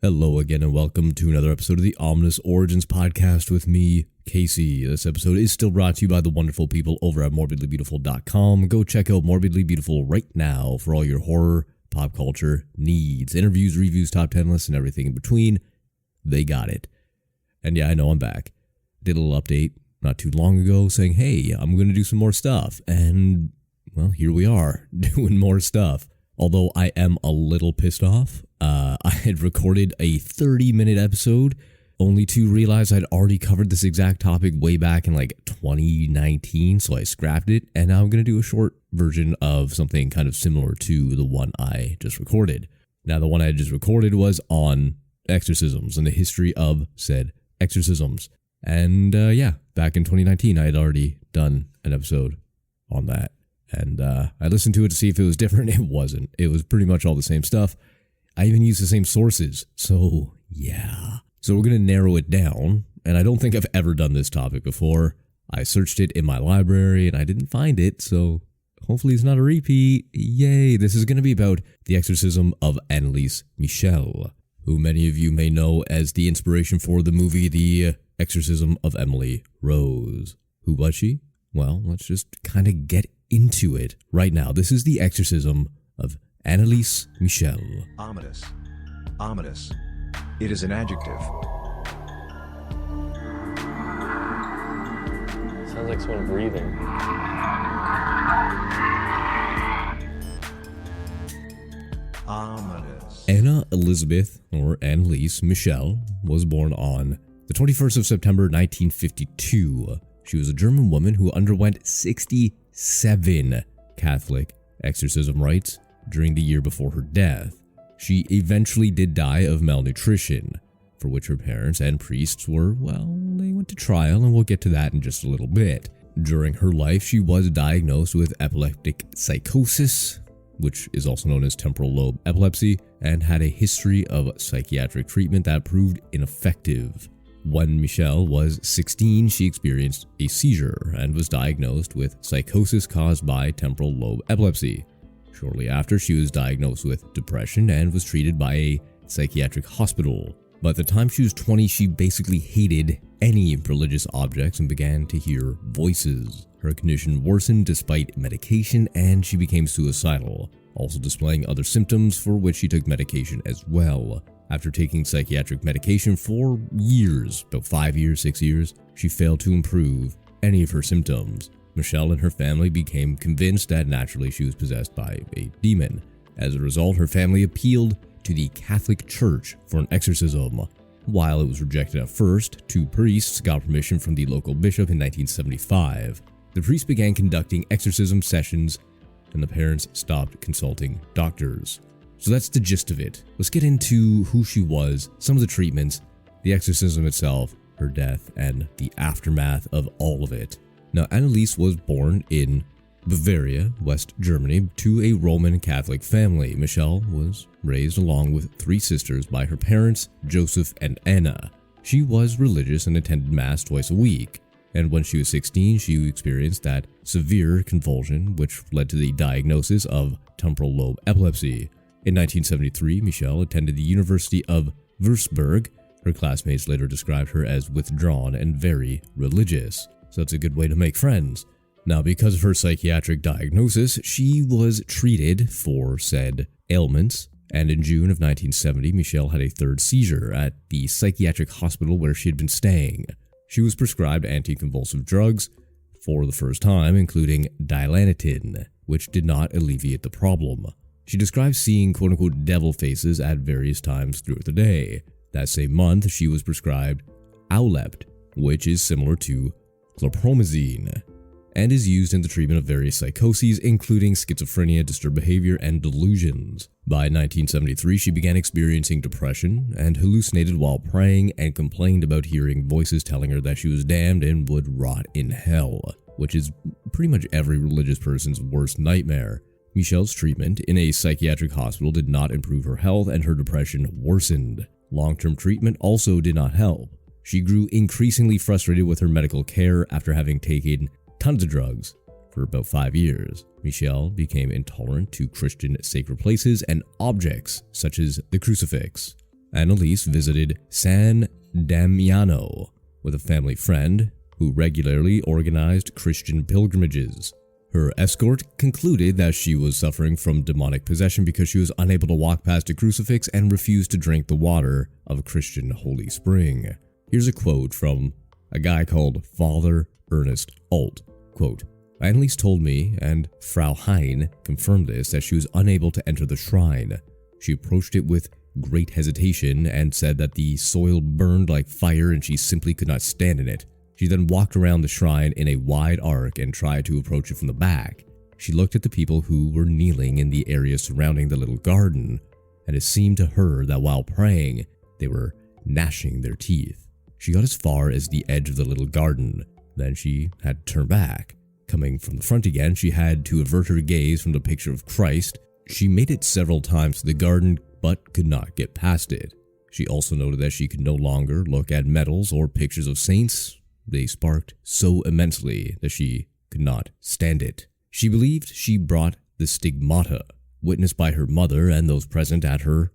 Hello again and welcome to another episode of the Ominous Origins podcast with me, Casey. This episode is still brought to you by the wonderful people over at morbidlybeautiful.com. Go check out Morbidly Beautiful right now for all your horror, pop culture needs. Interviews, reviews, top 10 lists, and everything in between. They got it. And yeah, I know I'm back. Did a little update not too long ago saying, hey, I'm going to do some more stuff. And, well, here we are doing more stuff. Although I am a little pissed off. I had recorded a 30-minute episode only to realize I'd already covered this exact topic way back in like 2019, so I scrapped it, and now I'm going to do a short version of something kind of similar to the one I just recorded. Now, the one I just recorded was on exorcisms and the history of said exorcisms. And back in 2019, I had already done an episode on that. And I listened to it to see if it was different. It wasn't. It was pretty much all the same stuff. I even used the same sources. So, yeah. So we're going to narrow it down. And I don't think I've ever done this topic before. I searched it in my library and I didn't find it. So hopefully it's not a repeat. Yay. This is going to be about the exorcism of Anneliese Michel, who many of you may know as the inspiration for the movie The Exorcism of Emily Rose. Who was she? Well, let's just kind of get into it right now. This is the exorcism of Anneliese Michel. Ominous. Ominous. It is an adjective. Sounds like someone breathing. Ominous. Anna Elizabeth, or Anneliese Michel, was born on the 21st of September 1952. She was a German woman who underwent 67 Catholic exorcism rites during the year before her death. She eventually did die of malnutrition, for which her parents and priests were, well, they went to trial, and we'll get to that in just a little bit. During her life, she was diagnosed with epileptic psychosis, which is also known as temporal lobe epilepsy, and had a history of psychiatric treatment that proved ineffective. When Michel was 16, she experienced a seizure and was diagnosed with psychosis caused by temporal lobe epilepsy. Shortly after, she was diagnosed with depression and was treated by a psychiatric hospital. By the time she was 20, she basically hated any religious objects and began to hear voices. Her condition worsened despite medication, and she became suicidal, also displaying other symptoms for which she took medication as well. After taking psychiatric medication for years, about 5 years, 6 years, she failed to improve any of her symptoms. Michel and her family became convinced that naturally she was possessed by a demon. As a result, her family appealed to the Catholic Church for an exorcism. While it was rejected at first, 2 priests got permission from the local bishop in 1975. The priest began conducting exorcism sessions, and the parents stopped consulting doctors. So that's the gist of it. Let's get into who she was, some of the treatments, the exorcism itself, her death, and the aftermath of all of it. Now, Anneliese was born in Bavaria, West Germany, to a Roman Catholic family. Michel was raised along with 3 sisters by her parents, Joseph and Anna. She was religious and attended Mass twice a week. And when she was 16, she experienced that severe convulsion, which led to the diagnosis of temporal lobe epilepsy. In 1973, Michel attended the University of Würzburg. Her classmates later described her as withdrawn and very religious. So that's a good way to make friends. Now, because of her psychiatric diagnosis, she was treated for said ailments. And in June of 1970, Michel had a 3rd seizure at the psychiatric hospital where she had been staying. She was prescribed anticonvulsive drugs for the first time, including Dilantin, which did not alleviate the problem. She described seeing quote-unquote devil faces at various times throughout the day. That same month, she was prescribed Aulept, which is similar to chlorpromazine, and is used in the treatment of various psychoses, including schizophrenia, disturbed behavior, and delusions. By 1973, she began experiencing depression and hallucinated while praying and complained about hearing voices telling her that she was damned and would rot in hell, which is pretty much every religious person's worst nightmare. Michel's treatment in a psychiatric hospital did not improve her health, and her depression worsened. Long-term treatment also did not help. She grew increasingly frustrated with her medical care after having taken tons of drugs for about 5 years. Michel became intolerant to Christian sacred places and objects such as the crucifix. Anneliese visited San Damiano with a family friend who regularly organized Christian pilgrimages. Her escort concluded that she was suffering from demonic possession because she was unable to walk past a crucifix and refused to drink the water of a Christian holy spring. Here's a quote from a guy called Father Ernest Alt. Quote, Anneliese told me, and Frau Hein confirmed this, that she was unable to enter the shrine. She approached it with great hesitation and said that the soil burned like fire and she simply could not stand in it. She then walked around the shrine in a wide arc and tried to approach it from the back. She looked at the people who were kneeling in the area surrounding the little garden, and it seemed to her that while praying, they were gnashing their teeth. She got as far as the edge of the little garden, then she had to turn back. Coming from the front again, she had to avert her gaze from the picture of Christ. She made it several times to the garden, but could not get past it. She also noted that she could no longer look at medals or pictures of saints. They sparked so immensely that she could not stand it. She believed she brought the stigmata, witnessed by her mother and those present at her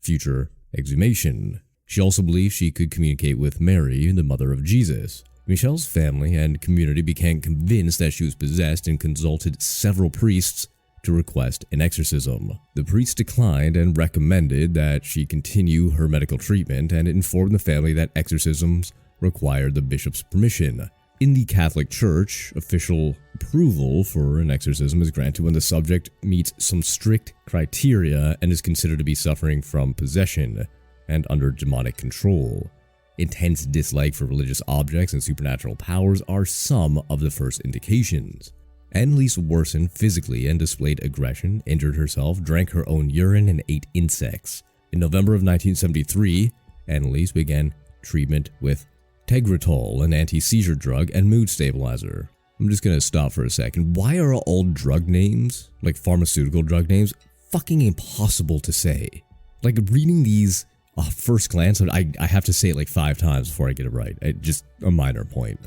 future exhumation. She also believed she could communicate with Mary, the mother of Jesus. Michel's family and community became convinced that she was possessed and consulted several priests to request an exorcism. The priest declined and recommended that she continue her medical treatment and informed the family that exorcisms required the bishop's permission. In the Catholic Church, official approval for an exorcism is granted when the subject meets some strict criteria and is considered to be suffering from possession and under demonic control. Intense dislike for religious objects and supernatural powers are some of the first indications. Anneliese worsened physically and displayed aggression, injured herself, drank her own urine, and ate insects. In November of 1973, Anneliese began treatment with Tegretol, an anti-seizure drug and mood stabilizer. I'm just gonna stop for a second. Why are all drug names, like pharmaceutical drug names, fucking impossible to say? Like reading these first glance, I have to say it like 5 times before I get it right. Just a minor point.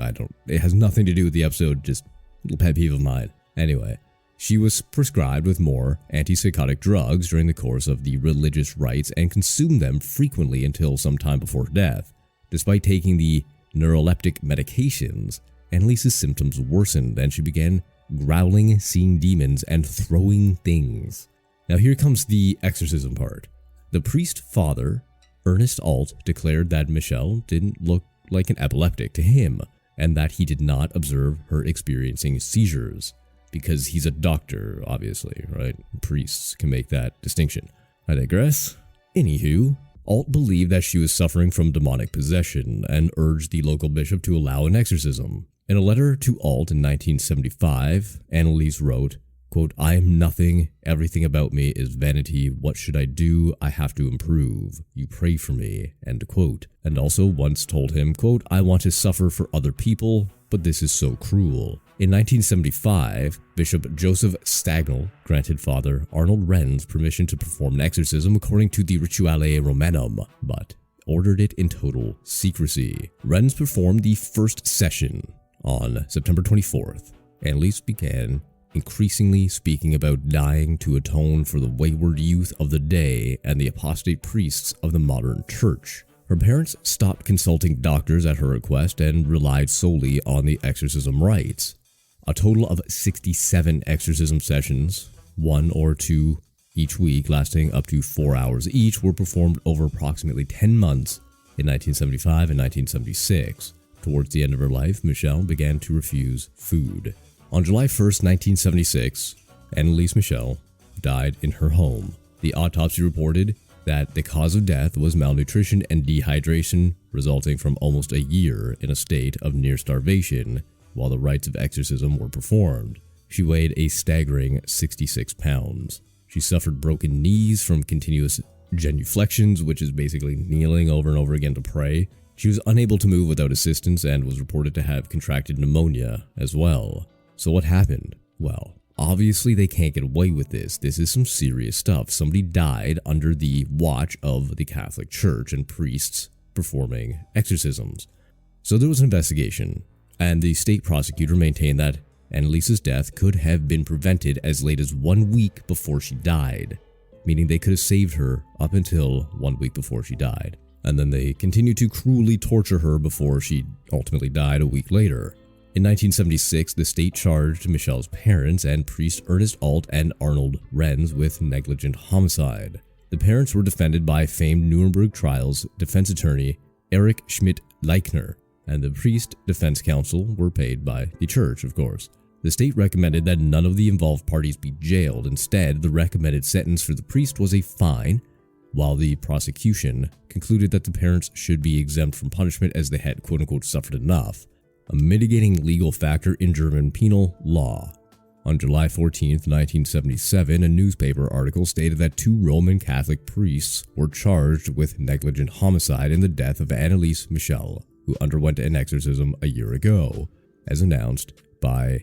It has nothing to do with the episode, just a little pet peeve of mine. Anyway, she was prescribed with more antipsychotic drugs during the course of the religious rites and consumed them frequently until some time before death. Despite taking the neuroleptic medications, Anneliese's symptoms worsened and she began growling, seeing demons, and throwing things. Now here comes the exorcism part. The priest father, Ernest Alt, declared that Michel didn't look like an epileptic to him and that he did not observe her experiencing seizures. Because he's a doctor, obviously, right? Priests can make that distinction. I digress. Anywho, Alt believed that she was suffering from demonic possession and urged the local bishop to allow an exorcism. In a letter to Alt in 1975, Anneliese wrote, quote, I am nothing. Everything about me is vanity. What should I do? I have to improve. You pray for me, end quote. And also once told him, quote, I want to suffer for other people, but this is so cruel. In 1975, Bishop Joseph Stagnall granted Father Arnold Renz permission to perform an exorcism according to the Rituale Romanum, but ordered it in total secrecy. Renz performed the first session on September 24th. Anneliese began increasingly speaking about dying to atone for the wayward youth of the day and the apostate priests of the modern church. Her parents stopped consulting doctors at her request and relied solely on the exorcism rites. A total of 67 exorcism sessions, 1 or 2 each week lasting up to 4 hours each, were performed over approximately 10 months in 1975 and 1976. Towards the end of her life, Michel began to refuse food. On July 1st, 1976, Anneliese Michel died in her home. The autopsy reported that the cause of death was malnutrition and dehydration, resulting from almost a year in a state of near starvation while the rites of exorcism were performed. She weighed a staggering 66 pounds. She suffered broken knees from continuous genuflections, which is basically kneeling over and over again to pray. She was unable to move without assistance and was reported to have contracted pneumonia as well. So what happened? Well, obviously they can't get away with this. This is some serious stuff. Somebody died under the watch of the Catholic Church and priests performing exorcisms. So there was an investigation, and the state prosecutor maintained that Anneliese's death could have been prevented as late as 1 week before she died. meaning they could have saved her up until 1 week before she died. And then they continued to cruelly torture her before she ultimately died a week later. In 1976, the state charged Michel's parents and priest Ernest Alt and Arnold Renz with negligent homicide. The parents were defended by famed Nuremberg trials defense attorney Erich Schmidt-Leichner, and the priest defense counsel were paid by the church, of course. The state recommended that none of the involved parties be jailed. Instead, the recommended sentence for the priest was a fine, while the prosecution concluded that the parents should be exempt from punishment as they had quote-unquote suffered enough, a mitigating legal factor in German penal law. On July 14, 1977, a newspaper article stated that 2 Roman Catholic priests were charged with negligent homicide in the death of Anneliese Michel, who underwent an exorcism a year ago, as announced by,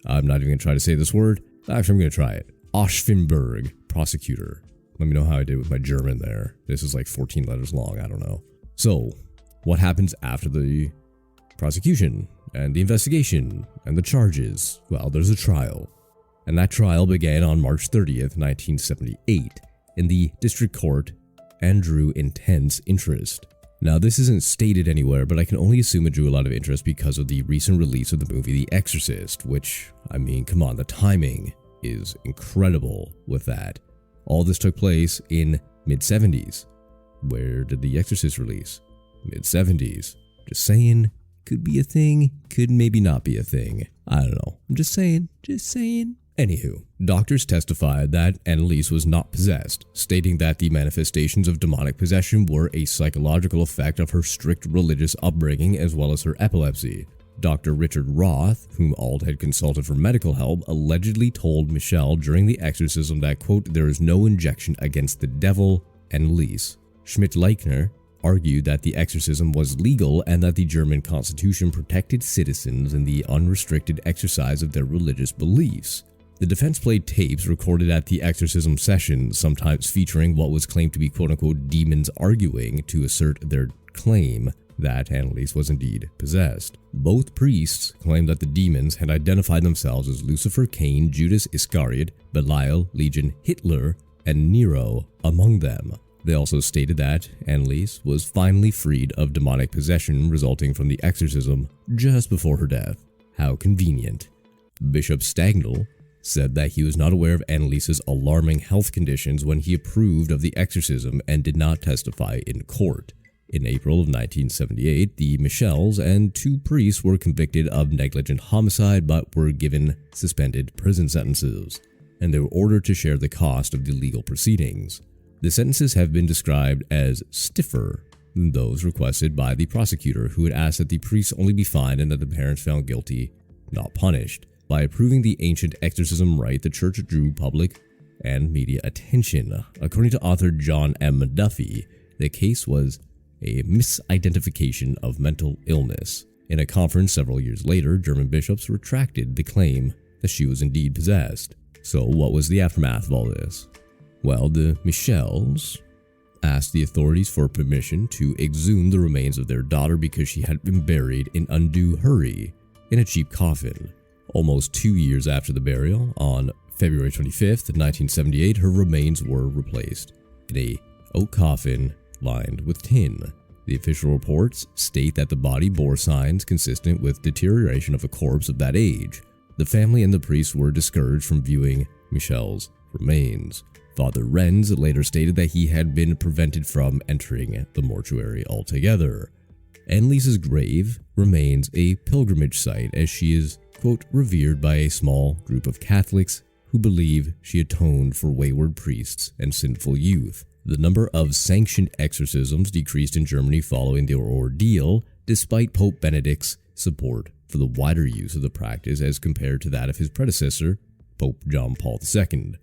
I'm not even going to try to say this word, actually I'm going to try it, Oschwimberg prosecutor. Let me know how I did with my German there. This is like 14 letters long, I don't know. So, what happens after the prosecution and the investigation and the charges? Well, there's a trial. And that trial began on March 30th, 1978 in the district court and drew intense interest. Now, this isn't stated anywhere, but I can only assume it drew a lot of interest because of the recent release of the movie The Exorcist, which, I mean, come on, the timing is incredible with that. All this took place in mid-70s. Where did The Exorcist release? Mid-70s. Just saying. Could be a thing, could maybe not be a thing. I don't know. I'm just saying. Anywho, doctors testified that Anneliese was not possessed, stating that the manifestations of demonic possession were a psychological effect of her strict religious upbringing as well as her epilepsy. Dr. Richard Roth, whom Alt had consulted for medical help, allegedly told Michel during the exorcism that, quote, there is no injection against the devil. Anneliese Schmidt-Leichner argued that the exorcism was legal and that the German constitution protected citizens in the unrestricted exercise of their religious beliefs. The defense played tapes recorded at the exorcism session, sometimes featuring what was claimed to be quote-unquote demons arguing to assert their claim that Anneliese was indeed possessed. Both priests claimed that the demons had identified themselves as Lucifer, Cain, Judas Iscariot, Belial, Legion, Hitler, and Nero among them. They also stated that Anneliese was finally freed of demonic possession resulting from the exorcism just before her death. How convenient. Bishop Stagnall said that he was not aware of Anneliese's alarming health conditions when he approved of the exorcism and did not testify in court. In April of 1978, the Michels and 2 priests were convicted of negligent homicide but were given suspended prison sentences, and they were ordered to share the cost of the legal proceedings. The sentences have been described as stiffer than those requested by the prosecutor, who had asked that the priests only be fined and that the parents found guilty, not punished. By approving the ancient exorcism rite, the church drew public and media attention. According to author John M. Duffy, the case was a misidentification of mental illness. In a conference several years later, German bishops retracted the claim that she was indeed possessed. So what was the aftermath of all this? Well, the Michels asked the authorities for permission to exhume the remains of their daughter because she had been buried in undue hurry in a cheap coffin. Almost 2 years after the burial, on February 25th, 1978, her remains were replaced in a oak coffin lined with tin. The official reports state that the body bore signs consistent with deterioration of a corpse of that age. The family and the priests were discouraged from viewing Michel's remains. Father Renz later stated that he had been prevented from entering the mortuary altogether. Anneliese's grave remains a pilgrimage site as she is, quote, revered by a small group of Catholics who believe she atoned for wayward priests and sinful youth. The number of sanctioned exorcisms decreased in Germany following the ordeal, despite Pope Benedict's support for the wider use of the practice as compared to that of his predecessor, Pope John Paul II,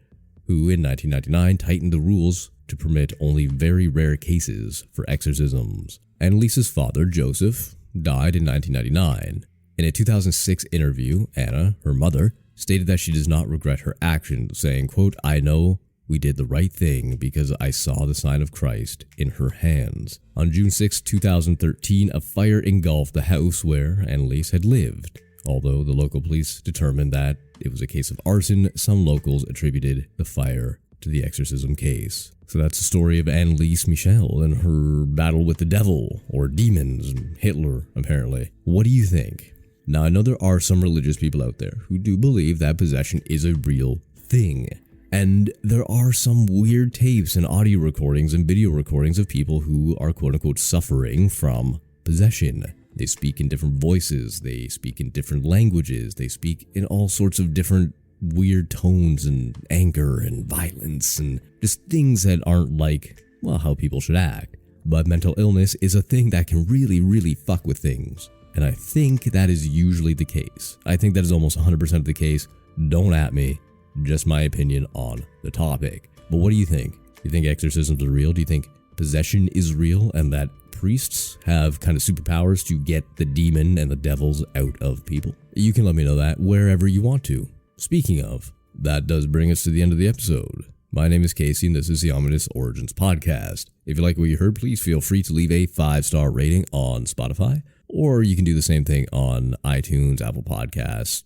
who in 1999 tightened the rules to permit only very rare cases for exorcisms. Anneliese's father, Joseph, died in 1999. In a 2006 interview, Anna, her mother, stated that she does not regret her actions, saying, quote, I know we did the right thing because I saw the sign of Christ in her hands. On June 6, 2013, a fire engulfed the house where Anneliese had lived. Although the local police determined that it was a case of arson, some locals attributed the fire to the exorcism case. So that's the story of Anneliese Michel and her battle with the devil, or demons, and Hitler, apparently. What do you think? Now, I know there are some religious people out there who do believe that possession is a real thing. And there are some weird tapes and audio recordings and video recordings of people who are quote-unquote suffering from possession. They speak in different voices, they speak in different languages, they speak in all sorts of different weird tones and anger and violence and just things that aren't like, well, how people should act. But mental illness is a thing that can really, really fuck with things. And I think that is usually the case. I think that is almost 100% the case. Don't at me. Just my opinion on the topic. But what do you think? Do you think exorcisms are real? Do you think possession is real and that priests have kind of superpowers to get the demon and the devils out of people? You can let me know that wherever you want to. Speaking of, that does bring us to the end of the episode. My name is Casey and this is the Ominous Origins Podcast. If you like what you heard, please feel free to leave a 5-star rating on Spotify, or you can do the same thing on iTunes, Apple Podcasts,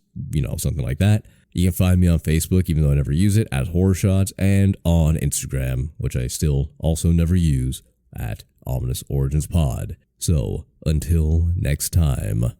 something like that. You can find me on Facebook, even though I never use it, at Horror Shots, and on Instagram, which I still also never use, at Ominous Origins Pod. So, until next time.